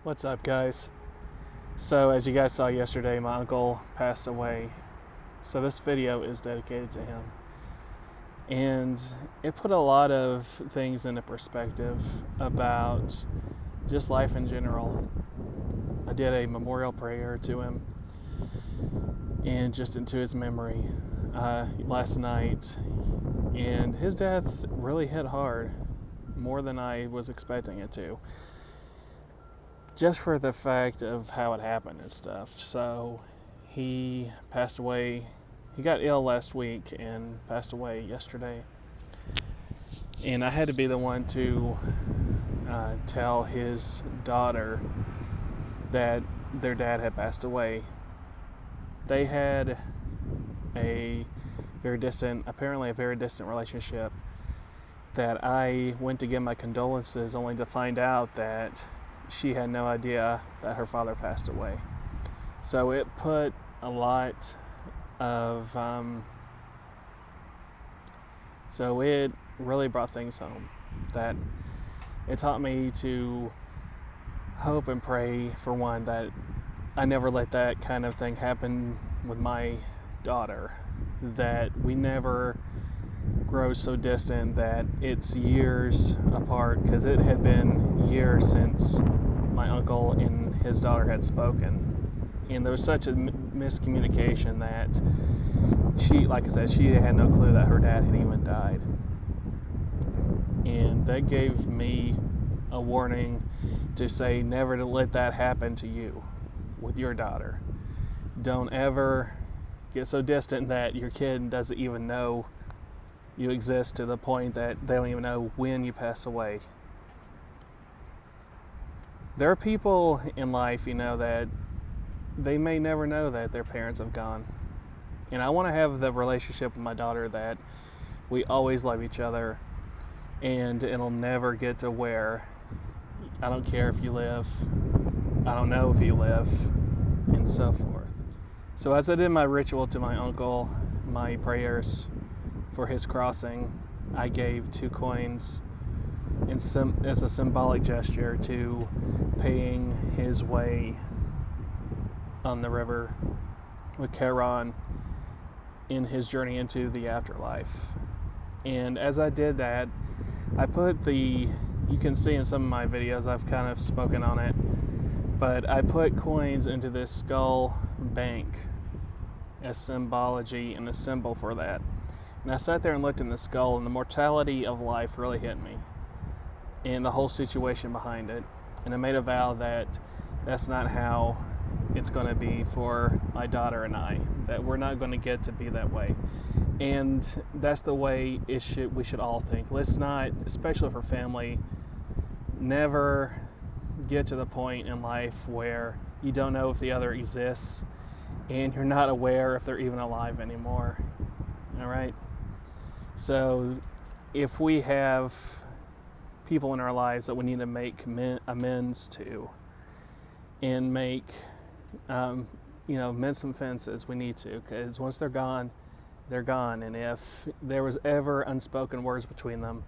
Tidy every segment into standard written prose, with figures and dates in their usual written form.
What's up, guys? So, as you guys saw yesterday, my uncle passed away. So, this video is dedicated to him. And it put a lot of things into perspective about just life in general. I did a memorial prayer to him and just into his memory last night. And his death really hit hard, more than I was expecting it to. Just for the fact of how it happened and stuff. So he passed away. He got ill last week and passed away yesterday. And I had to be the one to tell his daughter that their dad had passed away. They had apparently a very distant relationship, that I went to give my condolences only to find out that she had no idea that her father passed away. So it put a lot of, so it really brought things home, that it taught me to hope and pray, for one, that I never let that kind of thing happen with my daughter, that we never grow so distant that it's years apart, because it had been years since my uncle and his daughter had spoken, and there was such a miscommunication that she, like I said, she had no clue that her dad had even died. And that gave me a warning to say never to let that happen to you with your daughter. Don't ever get so distant that your kid doesn't even know you exist, to the point that they don't even know when you pass away. There are people in life, that they may never know that their parents have gone. And I want to have the relationship with my daughter that we always love each other, and it'll never get to where I don't care if you live, I don't know if you live, and so forth. So as I did my ritual to my uncle, my prayers for his crossing, I gave 2 coins as a symbolic gesture to paying his way on the river with Charon in his journey into the afterlife. And as I did that, I put you can see in some of my videos, I've kind of spoken on it, but I put coins into this skull bank as symbology and a symbol for that. And I sat there and looked in the skull, and the mortality of life really hit me, and the whole situation behind it. And I made a vow that that's not how it's going to be for my daughter and I, that we're not going to get to be that way. And that's the way we should all think. Let's not, especially for family, never get to the point in life where you don't know if the other exists and you're not aware if they're even alive anymore. All right? So if we have people in our lives that we need to make amends to, and make, mend some fences, we need to, because once they're gone, they're gone. And if there was ever unspoken words between them,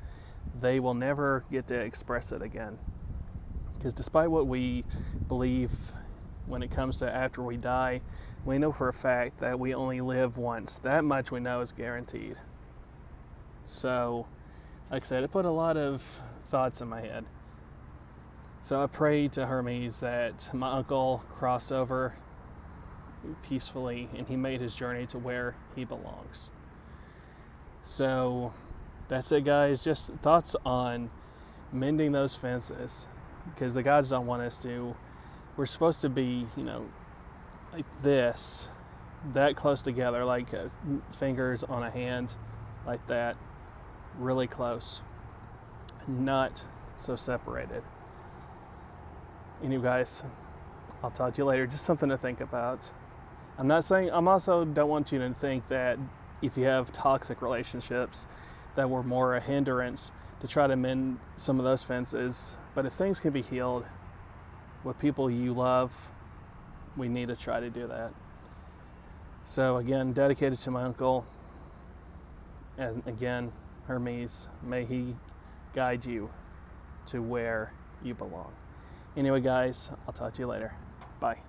they will never get to express it again. Because despite what we believe when it comes to after we die, we know for a fact that we only live once. That much we know is guaranteed. So, like I said, it put a lot of thoughts in my head. So I prayed to Hermes that my uncle crossed over peacefully and he made his journey to where he belongs. So that's it, guys. Just thoughts on mending those fences, because the gods don't want us to. We're supposed to be, like this, that close together, like fingers on a hand, like that, really close, not so separated. Anyway, guys, I'll talk to you later. Just something to think about. I'm also don't want you to think that if you have toxic relationships that were more a hindrance to try to mend some of those fences. But if things can be healed with people you love, we need to try to do that. So again, dedicated to my uncle. And again, Hermes, may he guide you to where you belong. Anyway, guys, I'll talk to you later. Bye.